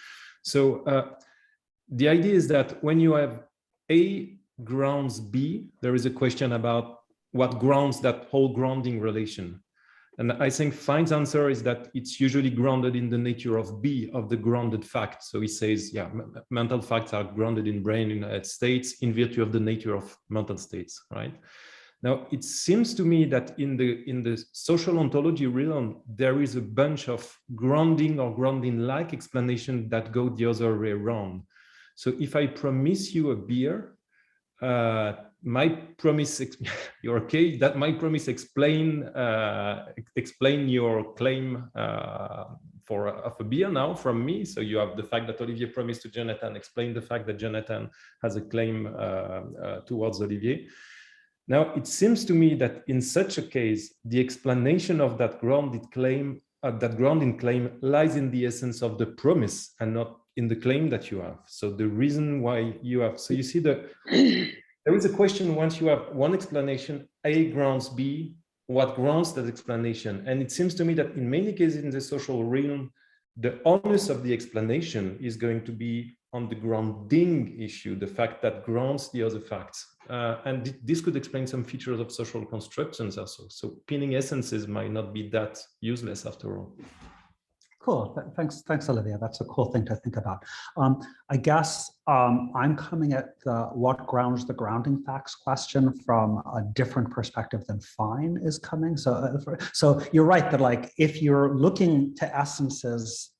So the idea is that when you have A grounds B, there is a question about what grounds that whole grounding relation. And I think Fine's answer is that it's usually grounded in the nature of B, of the grounded fact. So he says, yeah, mental facts are grounded in brain states in virtue of the nature of mental states, right? Now, it seems to me that in the social ontology realm, there is a bunch of grounding or grounding-like explanation that go the other way around. So if I promise you a beer, my promise, you're okay, that my promise explain your claim of a beer now from me. So you have the fact that Olivier promised to Jonathan, explain the fact that Jonathan has a claim towards Olivier. Now, it seems to me that in such a case, the explanation of that grounding claim lies in the essence of the promise and not in the claim that you have. So the reason why you have, so you see there is a question once you have one explanation, A grounds B, what grounds that explanation? And it seems to me that in many cases in the social realm, the onus of the explanation is going to be on the grounding issue, the fact that grounds the other facts. And this could explain some features of social constructions also. So pinning essences might not be that useless after all. Cool, thanks Olivia. That's a cool thing to think about. I guess I'm coming at the what grounds the grounding facts question from a different perspective than Fine is coming. So you're right that like if you're looking to essences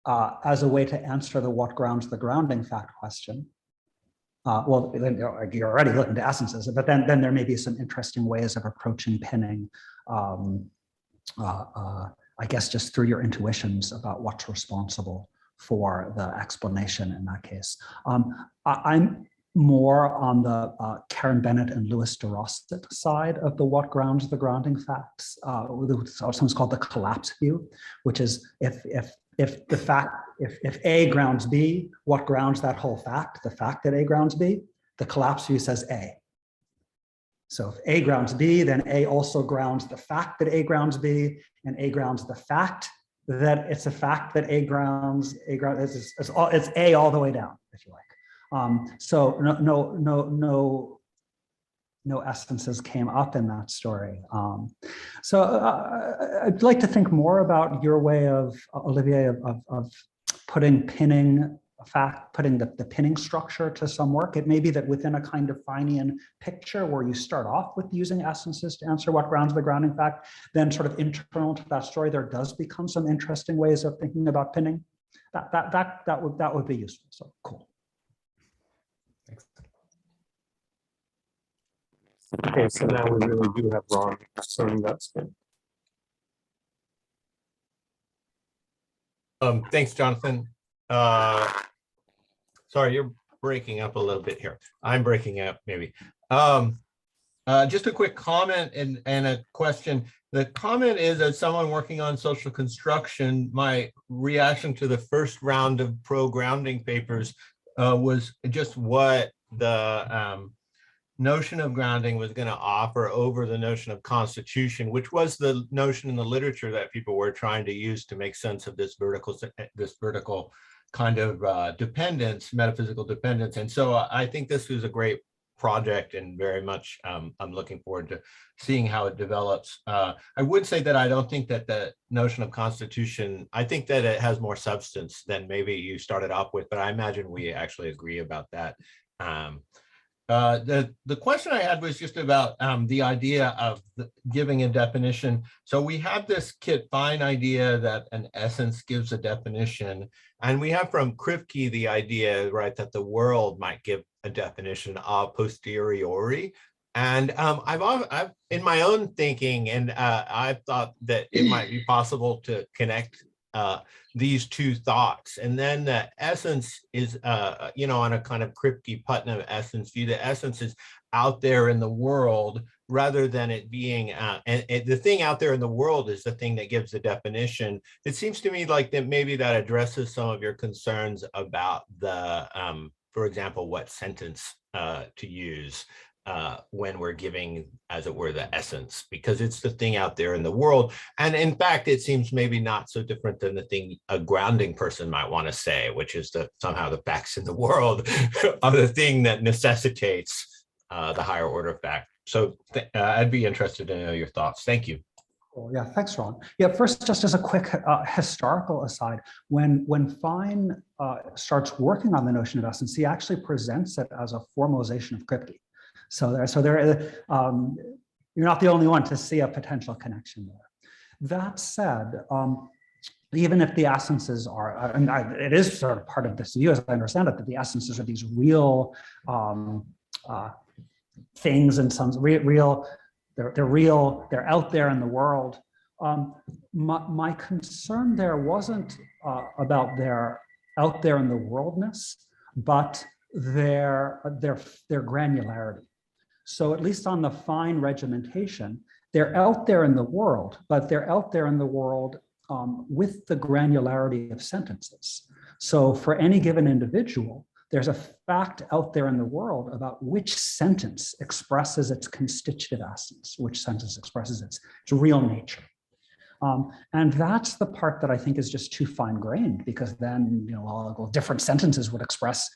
as a way to answer the what grounds the grounding fact question, well, then you're already looking to essences, but then there may be some interesting ways of approaching pinning, I guess just through your intuitions about what's responsible for the explanation in that case. I'm more on the Karen Bennett and Louis de Rosset side of the what grounds the grounding facts. Sometimes called the collapse view, which is if the fact, if A grounds B, what grounds that whole fact? The fact that A grounds B? The collapse view says A. So if A grounds B, then A also grounds the fact that A grounds B, and A grounds the fact that it's a fact that A grounds, it's A all the way down, if you like. So no essences came up in that story. So I'd like to think more about your way of, Olivier, of putting the pinning structure to some work. It may be that within a kind of Feinian picture where you start off with using essences to answer what grounds the grounding fact, then sort of internal to that story, there does become some interesting ways of thinking about pinning. That would be useful. So cool. Thanks. Okay, so now we really do have Ron saying that spin. Thanks, Jonathan. Sorry, you're breaking up a little bit here. I'm breaking up, maybe. Just a quick comment and a question. The comment is, as someone working on social construction, my reaction to the first round of pro-grounding papers was just what the notion of grounding was going to offer over the notion of constitution, which was the notion in the literature that people were trying to use to make sense of this vertical kind of dependence, metaphysical dependence. And so I think this was a great project, and very much I'm looking forward to seeing how it develops. I would say that I don't think that the notion of constitution, I think that it has more substance than maybe you started off with, but I imagine we actually agree about that. The question I had was just about the idea of giving a definition. So we have this Kit Fine idea that an essence gives a definition, and we have from Kripke the idea, right, that the world might give a definition a posteriori. And I've in my own thinking, and I've thought that it might be possible to connect these two thoughts. And then the essence is, on a kind of Kripke Putnam essence view, the essence is out there in the world rather than it being, and the thing out there in the world is the thing that gives the definition. It seems to me like that maybe that addresses some of your concerns about the, for example, what sentence to use when we're giving, as it were, the essence, because it's the thing out there in the world. And in fact, it seems maybe not so different than the thing a grounding person might want to say, which is that somehow the facts in the world are the thing that necessitates the higher order fact. So I'd be interested to know your thoughts. Thank you. Cool. Yeah, thanks, Ron. Yeah, first, just as a quick historical aside, when Fine starts working on the notion of essence, he actually presents it as a formalization of Kripke. So you're not the only one to see a potential connection there. That said, even if the essences are, it is sort of part of this view, as I understand it, that the essences are these real things, and some real, they're real, they're out there in the world. My concern there wasn't about their out there in the worldness, but their granularity. So at least on the Fine regimentation, they're out there in the world, but they're out there in the world with the granularity of sentences. So for any given individual, there's a fact out there in the world about which sentence expresses its constitutive essence, which sentence expresses its real nature. And that's the part that I think is just too fine-grained, because then, different sentences would express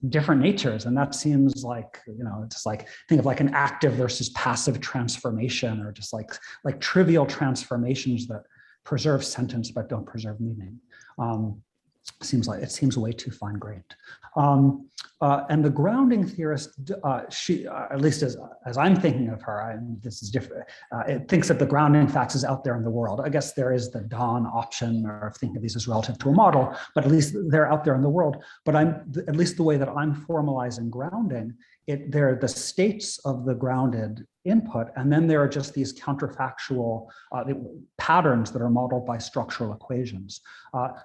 different natures. And that seems like, just like, think of like an active versus passive transformation, or just like trivial transformations that preserve sentence but don't preserve meaning. It seems way too fine-grained. And the grounding theorist, she, at least as I'm thinking of her, this is different. It thinks that the grounding facts is out there in the world. I guess there is the Dawn option, or thinking of these as relative to a model, but at least they're out there in the world. But at least the way that I'm formalizing grounding, they're the states of the grounded input, and then there are just these counterfactual patterns that are modeled by structural equations.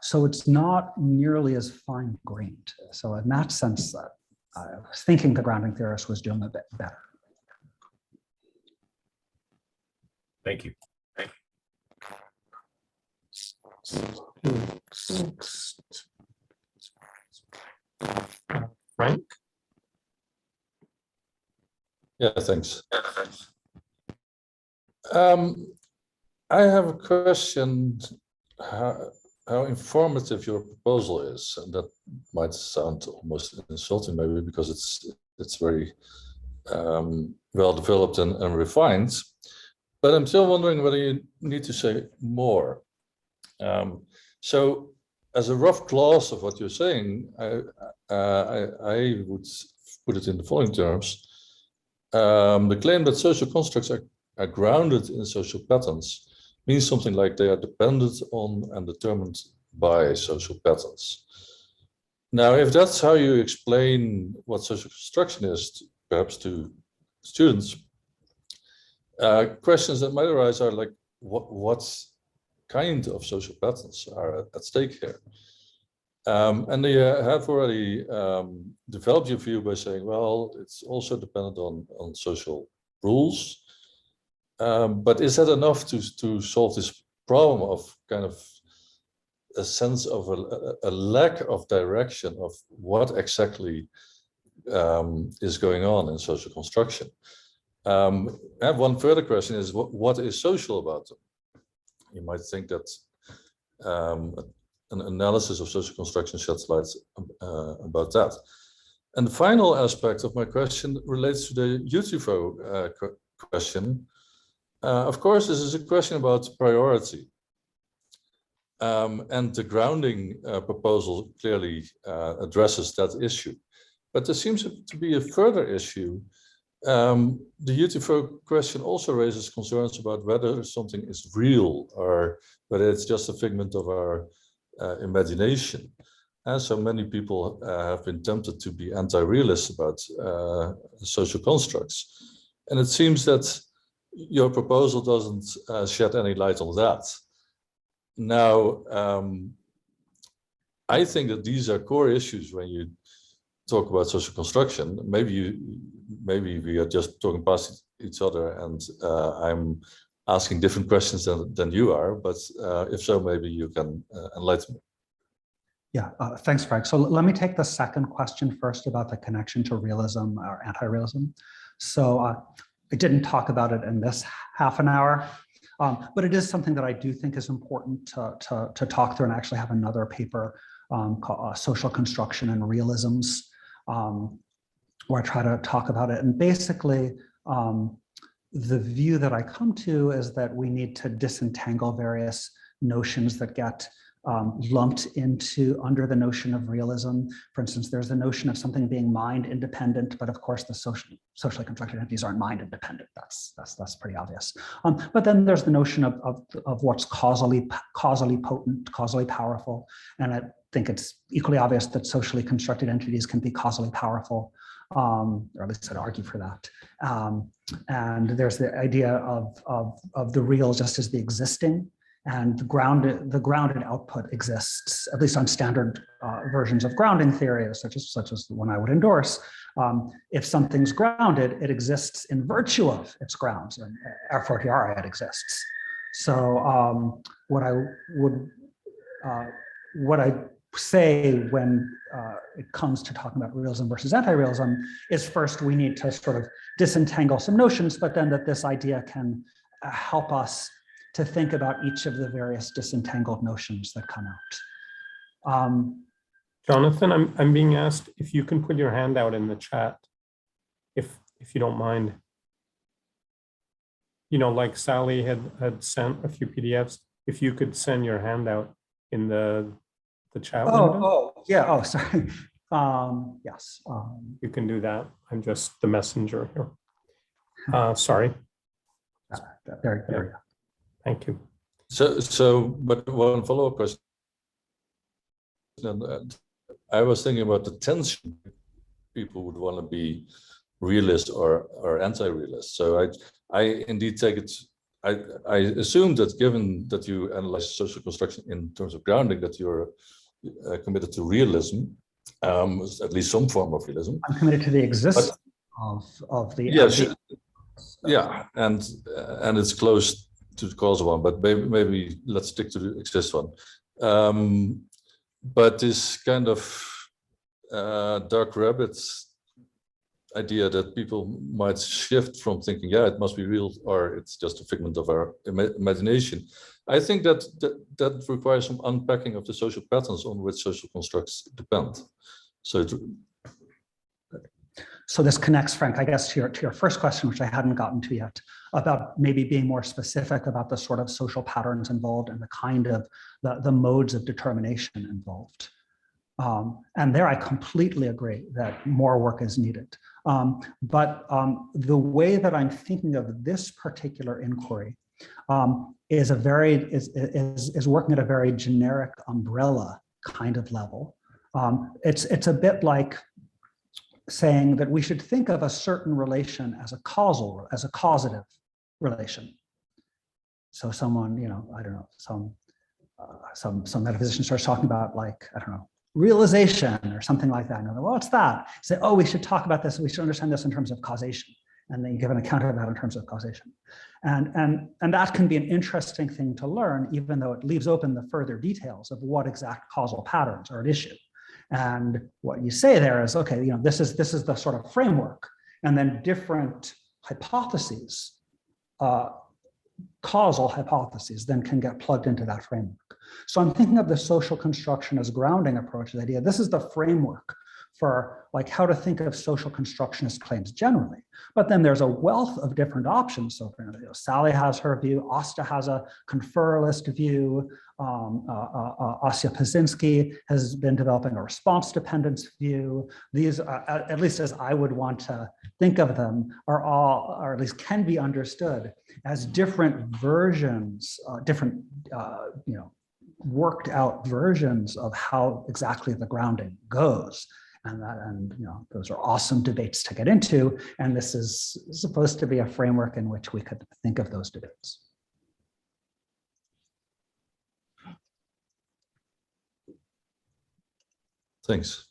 So it's not nearly as fine-grained. So in that sense, I was thinking the grounding theorist was doing a bit better. Thank you. Frank? Yeah, thanks. I have a question, how informative your proposal is, and that might sound almost insulting maybe because it's very well developed and refined, but I'm still wondering whether you need to say more. So as a rough gloss of what you're saying, I would put it in the following terms. The claim that social constructs are grounded in social patterns means something like they are dependent on and determined by social patterns. Now, if that's how you explain what social construction is, perhaps to students, questions that might arise are like, what kind of social patterns are at stake here? And you have already developed your view by saying, well, it's also dependent on social rules. But is that enough to solve this problem of kind of a sense of a lack of direction of what exactly is going on in social construction? I have one further question is, what is social about them? You might think that an analysis of social construction sheds light about that. And the final aspect of my question relates to the UTFO question. Of course, this is a question about priority. And the grounding proposal clearly addresses that issue. But there seems to be a further issue. The UTFO question also raises concerns about whether something is real or whether it's just a figment of our imagination. And so many people have been tempted to be anti-realist about social constructs. And it seems that your proposal doesn't shed any light on that. Now, I think that these are core issues when you talk about social construction. Maybe we are just talking past each other, and I'm asking different questions than you are. But if so, maybe you can enlighten me. Yeah, thanks, Frank. So let me take the second question first about the connection to realism or anti-realism. So I didn't talk about it in this half an hour, but it is something that I do think is important to talk through, and actually have another paper called Social Construction and Realisms, where I try to talk about it. And basically, the view that I come to is that we need to disentangle various notions that get lumped into under the notion of realism. For instance, there's the notion of something being mind independent, but of course the socially constructed entities aren't mind independent. That's pretty obvious. But then there's the notion of what's causally potent, causally powerful, and I think it's equally obvious that socially constructed entities can be causally powerful, or at least I'd argue for that. And there's the idea of the real just as the existing. And the grounded output exists, at least on standard versions of grounding theory, such as the one I would endorse. If something's grounded, it exists in virtue of its grounds, and a fortiori it exists. So what I say when it comes to talking about realism versus anti-realism is, first we need to sort of disentangle some notions, but then that this idea can help us to think about each of the various disentangled notions that come out. Jonathan, I'm being asked if you can put your hand out in the chat, if you don't mind. You know, like Sally had sent a few PDFs. If you could send your hand out in the chat window. Oh, yeah. Oh, sorry. Yes. You can do that. I'm just the messenger here. Sorry. There you go. Thank you. But one follow-up question. I was thinking about the tension people would want to be realist or anti-realist. So I indeed take it. I assume that given that you analyze social construction in terms of grounding, that you're committed to realism, at least some form of realism. I'm committed to the existence of the. Yes. Yeah, and it's close to the causal one, but maybe let's stick to the exist one. But this kind of dark rabbits idea that people might shift from thinking, yeah, it must be real, or it's just a figment of our imagination. I think that requires some unpacking of the social patterns on which social constructs depend. So this connects, Frank, I guess, to your first question, which I hadn't gotten to yet, about maybe being more specific about the sort of social patterns involved and the kind of the modes of determination involved. And there I completely agree that more work is needed. But the way that I'm thinking of this particular inquiry is working at a very generic umbrella kind of level. It's a bit like saying that we should think of a certain relation as a causative relation. So someone, I don't know, some metaphysician starts talking about, like, I don't know, realization or something like that. And they're like, well, what's that? Say, oh, we should talk about this. We should understand this in terms of causation. And then you give an account of that in terms of causation. And that can be an interesting thing to learn, even though it leaves open the further details of what exact causal patterns are at issue. And what you say there is, okay, this is the sort of framework, and then different hypotheses, causal hypotheses, then can get plugged into that framework. So I'm thinking of the social construction as grounding approach, the idea this is the framework for like how to think of social constructionist claims generally. But then there's a wealth of different options. So Sally has her view, Asta has a conferralist view, Asya Pazinski has been developing a response dependence view. These, at least as I would want to think of them, are all, or at least can be understood as different versions, different, worked out versions of how exactly the grounding goes. And those are awesome debates to get into. And this is supposed to be a framework in which we could think of those debates. Thanks.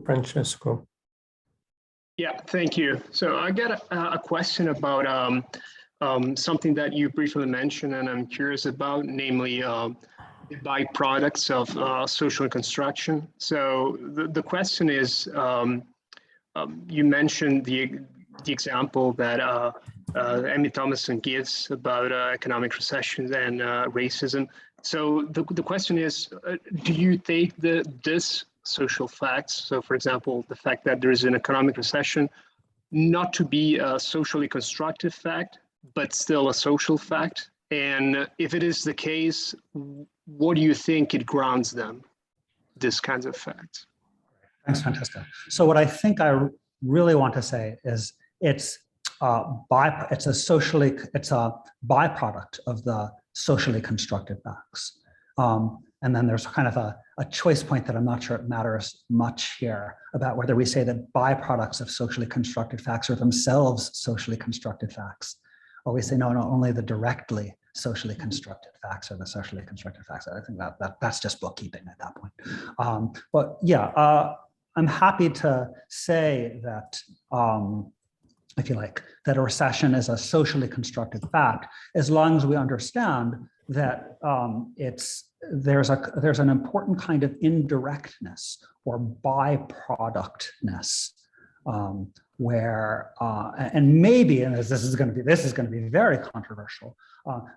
Francesco. Yeah, thank you. So I got a question about something that you briefly mentioned, and I'm curious about, namely the byproducts of social construction. So the question is, you mentioned the example that Emmy Thomason gives about economic recession and racism. So the question is, do you take this social facts, so for example, the fact that there is an economic recession, not to be a socially constructive fact, but still a social fact? And if it is the case, what do you think it grounds them, this kinds of facts? Thanks, Francesca. So what I think I really want to say is it's a byproduct of the socially constructed facts. And then there's kind of a choice point that I'm not sure it matters much here about whether we say that byproducts of socially constructed facts are themselves socially constructed facts, or we say, no, only the directly socially constructed facts are the socially constructed facts. I think that's just bookkeeping at that point. But yeah, I'm happy to say that, if you like, that a recession is a socially constructed fact, as long as we understand that there's an important kind of indirectness or byproductness where and maybe, and this is going to be very controversial,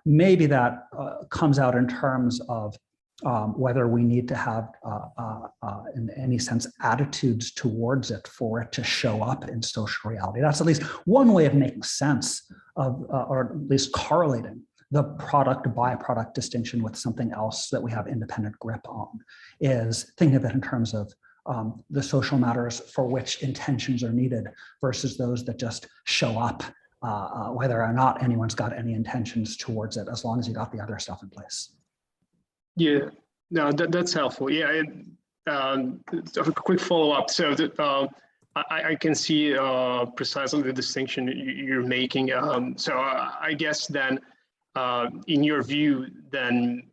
maybe that comes out in terms of whether we need to have, in any sense, attitudes towards it for it to show up in social reality. That's at least one way of making sense of, or at least correlating the product-byproduct distinction with something else that we have independent grip on, is thinking of it in terms of the social matters for which intentions are needed versus those that just show up, whether or not anyone's got any intentions towards it, as long as you got the other stuff in place. Yeah, no, that's helpful. Yeah, a quick follow-up. So I can see precisely the distinction you're making. So I guess then, in your view, then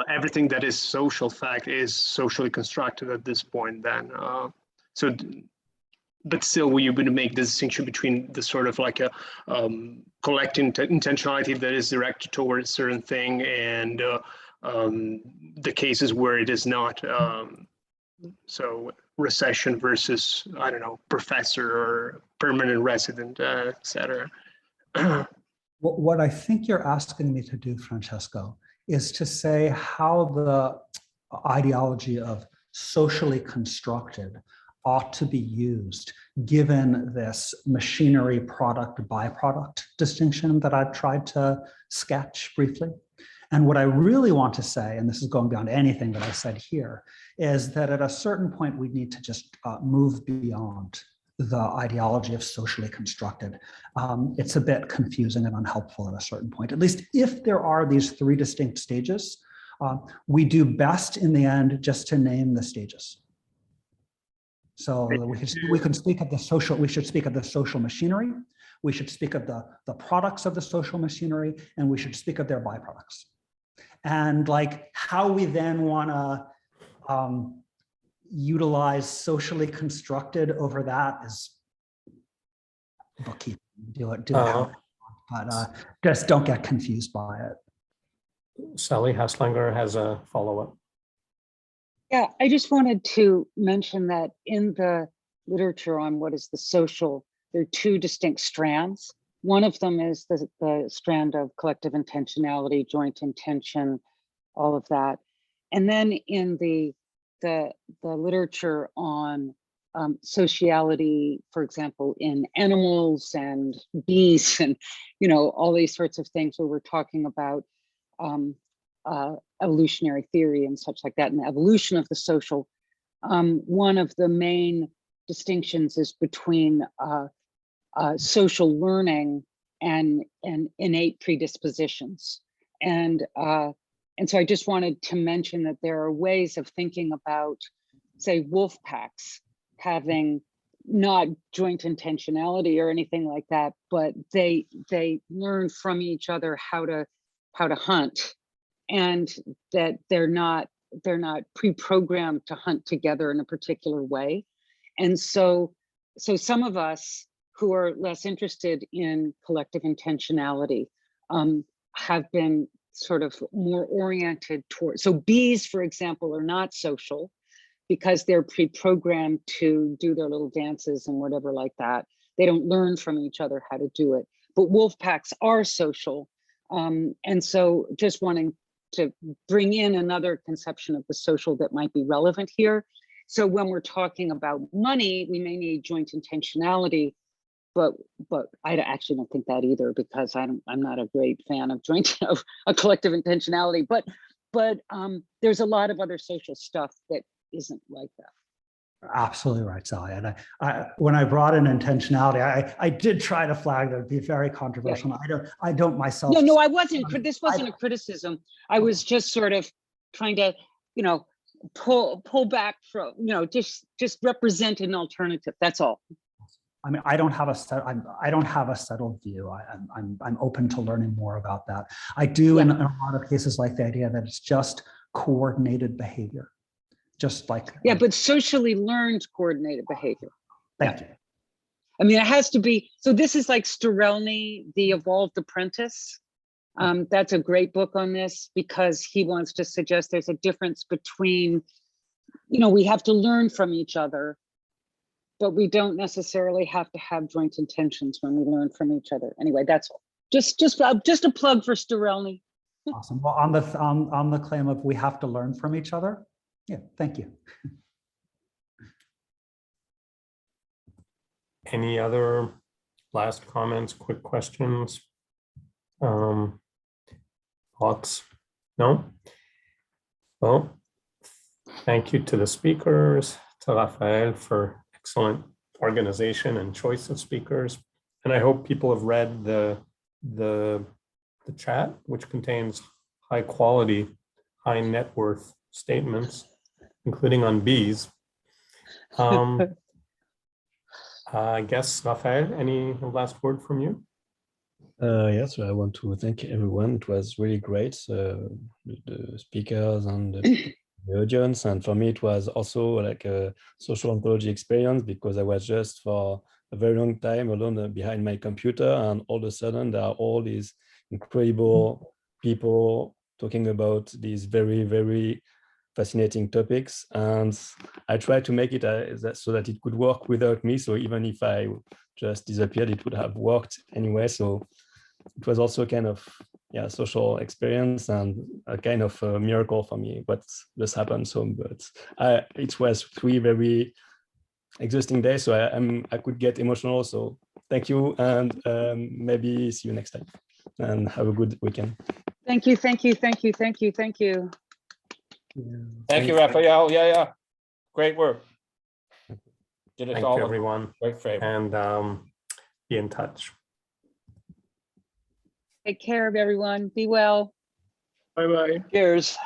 everything that is social fact is socially constructed at this point. Then, so but still, will you be to make the distinction between the sort of like a collective intentionality that is directed towards a certain thing and the cases where it is not? So recession versus, I don't know, professor or permanent resident, et cetera. What I think you're asking me to do, Francesco, is to say how the ideology of socially constructed ought to be used given this machinery product byproduct distinction that I've tried to sketch briefly. And what I really want to say, and this is going beyond anything that I said here, is that at a certain point we need to just move beyond the ideology of socially constructed. It's a bit confusing and unhelpful at a certain point. At least if there are these three distinct stages, we do best in the end just to name the stages. So we can speak of the social, we should speak of the social machinery, we should speak of the products of the social machinery, and we should speak of their byproducts. And like how we then want to utilize socially constructed over that is bookkeeping. Do it but just don't get confused by it. Sally Haslanger has a follow-up. Yeah, I just wanted to mention that in the literature on what is the social, there are two distinct strands. One of them is the strand of collective intentionality, joint intention, all of that. And then in the literature on sociality, for example, in animals and bees and, you know, all these sorts of things where we're talking about evolutionary theory and such like that, and the evolution of the social. One of the main distinctions is between social learning and innate predispositions. And so I just wanted to mention that there are ways of thinking about, say, wolf packs having not joint intentionality or anything like that, but they learn from each other how to hunt, and that they're not pre-programmed to hunt together in a particular way. And so some of us who are less interested in collective intentionality have been sort of more oriented toward, so bees, for example, are not social because they're pre-programmed to do their little dances and whatever like that. They don't learn from each other how to do it. But wolf packs are social. And so just wanting to bring in another conception of the social that might be relevant here. So when we're talking about money, we may need joint intentionality, but I actually don't think that either, because I'm not a great fan of a collective intentionality. But there's a lot of other social stuff that isn't like that. Absolutely right, Sally. And when I brought in intentionality, I did try to flag that it'd be very controversial. Yeah. I don't myself. No, I wasn't. This wasn't a criticism. I was just sort of trying to, you know, pull back from, you know, just represent an alternative. That's all. I mean, I don't have a settled view. I'm open to learning more about that. I do, in a lot of cases, like the idea that it's just coordinated behavior. Just like, but socially learned coordinated behavior. Thank you. I mean, it has to be. So this is like Sterelny, The Evolved Apprentice. That's a great book on this, because he wants to suggest there's a difference between, you know, we have to learn from each other, but we don't necessarily have to have joint intentions when we learn from each other. Anyway, that's all. Just a plug for Sterelny. Awesome. Well, on the claim of we have to learn from each other. Yeah, thank you. Any other last comments, quick questions? Thoughts? No? Well, thank you to the speakers, to Raphael for excellent organization and choice of speakers. And I hope people have read the chat, which contains high quality, high net worth statements, including on bees. I guess, Raphael, any last word from you? Yes, I want to thank everyone. It was really great, the speakers and the the audience. And for me, it was also like a social ontology experience because I was just for a very long time alone behind my computer, and all of a sudden there are all these incredible people talking about these very, very fascinating topics. And I tried to make it so that it could work without me. So even if I just disappeared, it would have worked anyway. So it was also kind of social experience and a kind of a miracle for me what just happened. So but it was 3 very exhausting days, so I could get emotional. So thank you, and maybe see you next time, and have a good weekend. Thank you, thank you, thank you, thank you, thank you. Thank you, Raphael. Yeah. Great work. Did us Thank all you, a everyone, great favor. and be in touch. Take care of everyone. Be well. Bye-bye. Cheers.